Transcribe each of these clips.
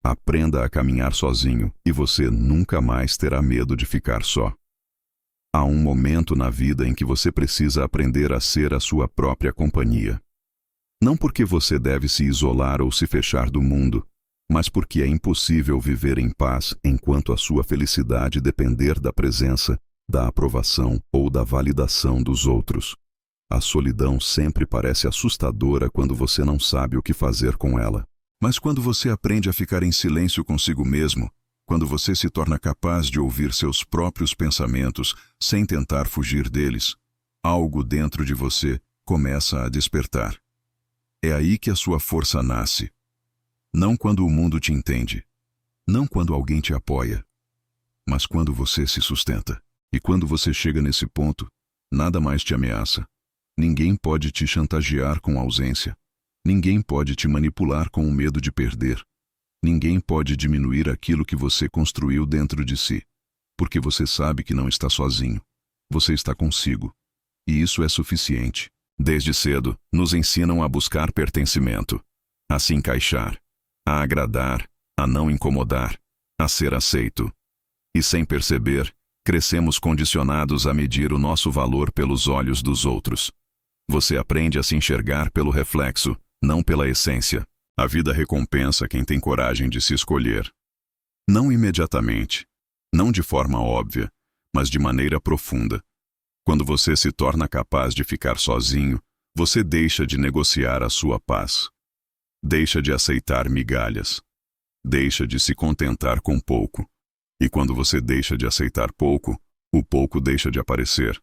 Aprenda a caminhar sozinho e você nunca mais terá medo de ficar só. Há um momento na vida em que você precisa aprender a ser a sua própria companhia. Não porque você deve se isolar ou se fechar do mundo, mas porque é impossível viver em paz enquanto a sua felicidade depender da presença, da aprovação ou da validação dos outros. A solidão sempre parece assustadora quando você não sabe o que fazer com ela. Mas quando você aprende a ficar em silêncio consigo mesmo, quando você se torna capaz de ouvir seus próprios pensamentos sem tentar fugir deles, algo dentro de você começa a despertar. É aí que a sua força nasce. Não quando o mundo te entende, não quando alguém te apoia, mas quando você se sustenta. E quando você chega nesse ponto, nada mais te ameaça. Ninguém pode te chantagear com ausência. Ninguém pode te manipular com o medo de perder. Ninguém pode diminuir aquilo que você construiu dentro de si, porque você sabe que não está sozinho. Você está consigo. E isso é suficiente. Desde cedo, nos ensinam a buscar pertencimento, a se encaixar, a agradar, a não incomodar, a ser aceito. E sem perceber, crescemos condicionados a medir o nosso valor pelos olhos dos outros. Você aprende a se enxergar pelo reflexo, não pela essência. A vida recompensa quem tem coragem de se escolher. Não imediatamente, não de forma óbvia, mas de maneira profunda. Quando você se torna capaz de ficar sozinho, você deixa de negociar a sua paz. Deixa de aceitar migalhas. Deixa de se contentar com pouco. E quando você deixa de aceitar pouco, o pouco deixa de aparecer.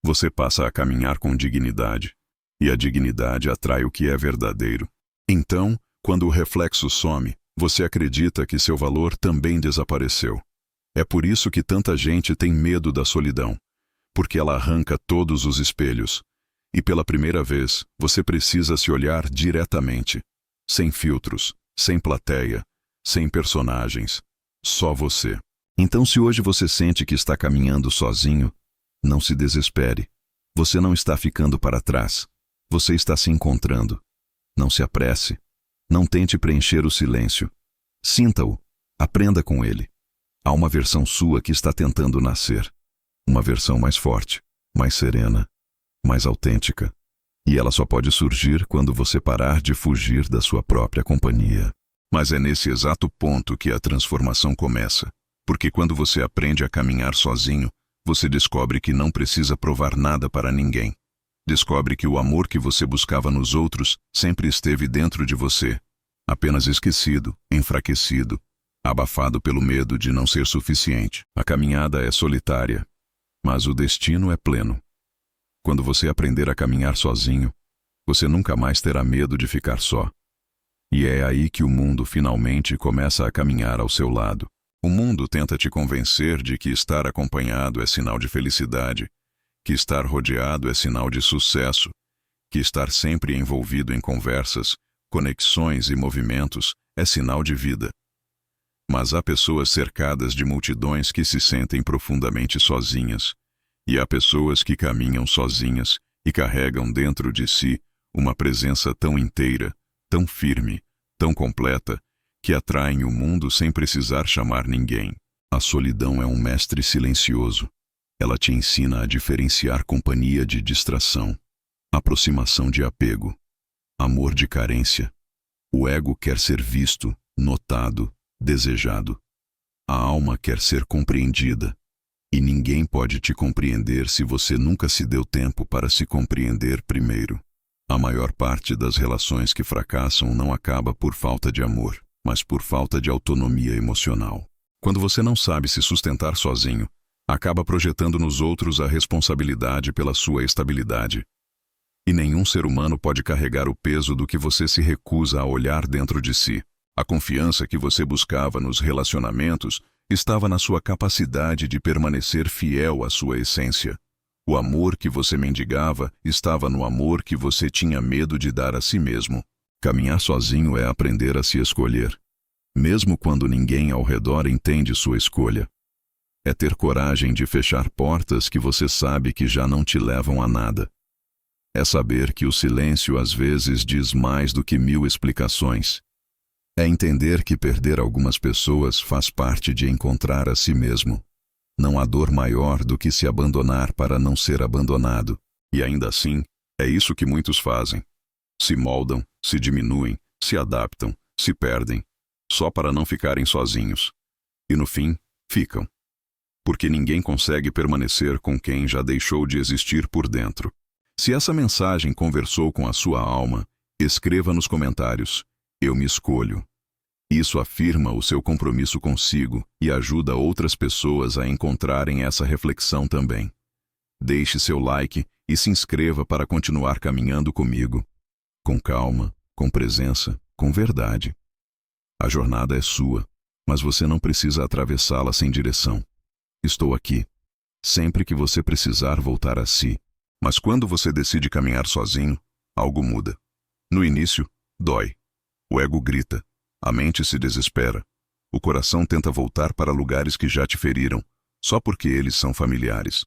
Você passa a caminhar com dignidade. E a dignidade atrai o que é verdadeiro. Então, quando o reflexo some, você acredita que seu valor também desapareceu. É por isso que tanta gente tem medo da solidão, porque ela arranca todos os espelhos. E pela primeira vez, você precisa se olhar diretamente, sem filtros, sem plateia, sem personagens, só você. Então, se hoje você sente que está caminhando sozinho, não se desespere. Você não está ficando para trás. Você está se encontrando. Não se apresse. Não tente preencher o silêncio. Sinta-o. Aprenda com ele. Há uma versão sua que está tentando nascer. Uma versão mais forte, mais serena, mais autêntica. E ela só pode surgir quando você parar de fugir da sua própria companhia. Mas é nesse exato ponto que a transformação começa. Porque quando você aprende a caminhar sozinho, você descobre que não precisa provar nada para ninguém. Descobre que o amor que você buscava nos outros sempre esteve dentro de você, apenas esquecido, enfraquecido, abafado pelo medo de não ser suficiente. A caminhada é solitária, mas o destino é pleno. Quando você aprender a caminhar sozinho, você nunca mais terá medo de ficar só. E é aí que o mundo finalmente começa a caminhar ao seu lado. O mundo tenta te convencer de que estar acompanhado é sinal de felicidade, que estar rodeado é sinal de sucesso, que estar sempre envolvido em conversas, conexões e movimentos é sinal de vida. Mas há pessoas cercadas de multidões que se sentem profundamente sozinhas, e há pessoas que caminham sozinhas e carregam dentro de si uma presença tão inteira, tão firme, tão completa, que atraem o mundo sem precisar chamar ninguém. A solidão é um mestre silencioso. Ela te ensina a diferenciar companhia de distração, aproximação de apego, amor de carência. O ego quer ser visto, notado, desejado. A alma quer ser compreendida. E ninguém pode te compreender se você nunca se deu tempo para se compreender primeiro. A maior parte das relações que fracassam não acaba por falta de amor, mas por falta de autonomia emocional. Quando você não sabe se sustentar sozinho, acaba projetando nos outros a responsabilidade pela sua estabilidade. E nenhum ser humano pode carregar o peso do que você se recusa a olhar dentro de si. A confiança que você buscava nos relacionamentos estava na sua capacidade de permanecer fiel à sua essência. O amor que você mendigava estava no amor que você tinha medo de dar a si mesmo. Caminhar sozinho é aprender a se escolher, mesmo quando ninguém ao redor entende sua escolha. É ter coragem de fechar portas que você sabe que já não te levam a nada. É saber que o silêncio às vezes diz mais do que 1000 explicações. É entender que perder algumas pessoas faz parte de encontrar a si mesmo. Não há dor maior do que se abandonar para não ser abandonado. E ainda assim, é isso que muitos fazem. Se moldam, se diminuem, se adaptam, se perdem, só para não ficarem sozinhos. E no fim, ficam. Porque ninguém consegue permanecer com quem já deixou de existir por dentro. Se essa mensagem conversou com a sua alma, escreva nos comentários: eu me escolho. Isso afirma o seu compromisso consigo e ajuda outras pessoas a encontrarem essa reflexão também. Deixe seu like e se inscreva para continuar caminhando comigo. Com calma, com presença, com verdade. A jornada é sua, mas você não precisa atravessá-la sem direção. Estou aqui, sempre que você precisar voltar a si. Mas quando você decide caminhar sozinho, algo muda. No início, dói. O ego grita. A mente se desespera. O coração tenta voltar para lugares que já te feriram, só porque eles são familiares.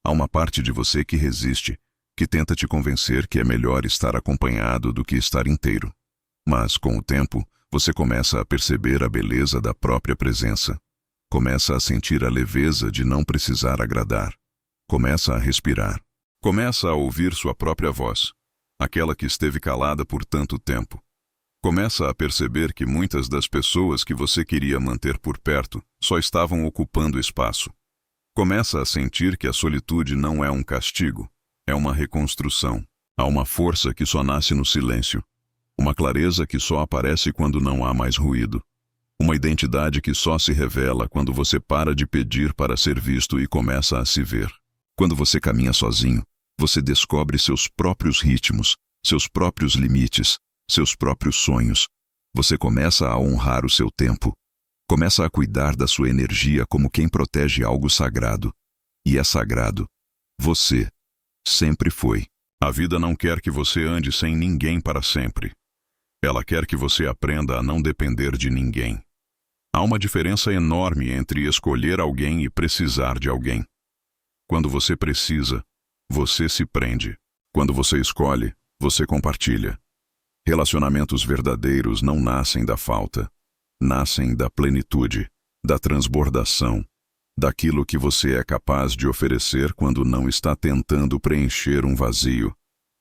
Há uma parte de você que resiste, que tenta te convencer que é melhor estar acompanhado do que estar inteiro. Mas, com o tempo, você começa a perceber a beleza da própria presença. Começa a sentir a leveza de não precisar agradar. Começa a respirar. Começa a ouvir sua própria voz, aquela que esteve calada por tanto tempo. Começa a perceber que muitas das pessoas que você queria manter por perto só estavam ocupando espaço. Começa a sentir que a solitude não é um castigo, é uma reconstrução. Há uma força que só nasce no silêncio. Uma clareza que só aparece quando não há mais ruído. Uma identidade que só se revela quando você para de pedir para ser visto e começa a se ver. Quando você caminha sozinho, você descobre seus próprios ritmos, seus próprios limites, seus próprios sonhos. Você começa a honrar o seu tempo. Começa a cuidar da sua energia como quem protege algo sagrado. E é sagrado. Você sempre foi. A vida não quer que você ande sem ninguém para sempre. Ela quer que você aprenda a não depender de ninguém. Há uma diferença enorme entre escolher alguém e precisar de alguém. Quando você precisa, você se prende. Quando você escolhe, você compartilha. Relacionamentos verdadeiros não nascem da falta. Nascem da plenitude, da transbordação, daquilo que você é capaz de oferecer quando não está tentando preencher um vazio,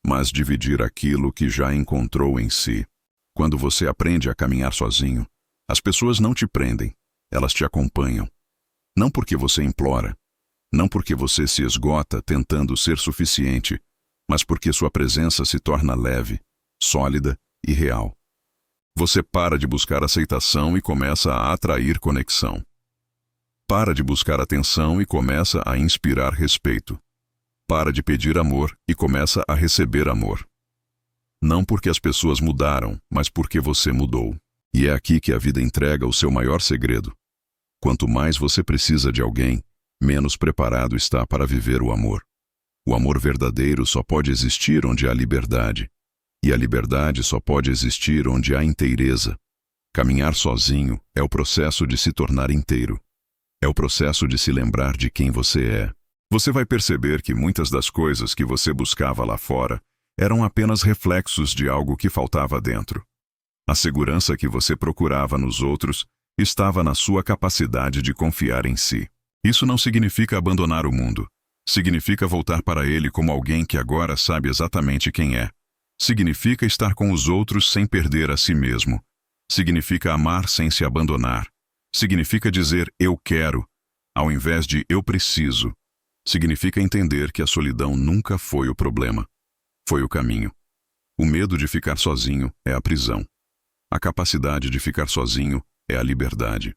mas dividir aquilo que já encontrou em si. Quando você aprende a caminhar sozinho, as pessoas não te prendem, elas te acompanham. Não porque você implora, não porque você se esgota tentando ser suficiente, mas porque sua presença se torna leve, sólida e real. Você para de buscar aceitação e começa a atrair conexão. Para de buscar atenção e começa a inspirar respeito. Para de pedir amor e começa a receber amor. Não porque as pessoas mudaram, mas porque você mudou. E é aqui que a vida entrega o seu maior segredo. Quanto mais você precisa de alguém, menos preparado está para viver o amor. O amor verdadeiro só pode existir onde há liberdade. E a liberdade só pode existir onde há inteireza. Caminhar sozinho é o processo de se tornar inteiro. É o processo de se lembrar de quem você é. Você vai perceber que muitas das coisas que você buscava lá fora eram apenas reflexos de algo que faltava dentro. A segurança que você procurava nos outros estava na sua capacidade de confiar em si. Isso não significa abandonar o mundo. Significa voltar para ele como alguém que agora sabe exatamente quem é. Significa estar com os outros sem perder a si mesmo. Significa amar sem se abandonar. Significa dizer eu quero, ao invés de eu preciso. Significa entender que a solidão nunca foi o problema. Foi o caminho. O medo de ficar sozinho é a prisão. A capacidade de ficar sozinho é a liberdade.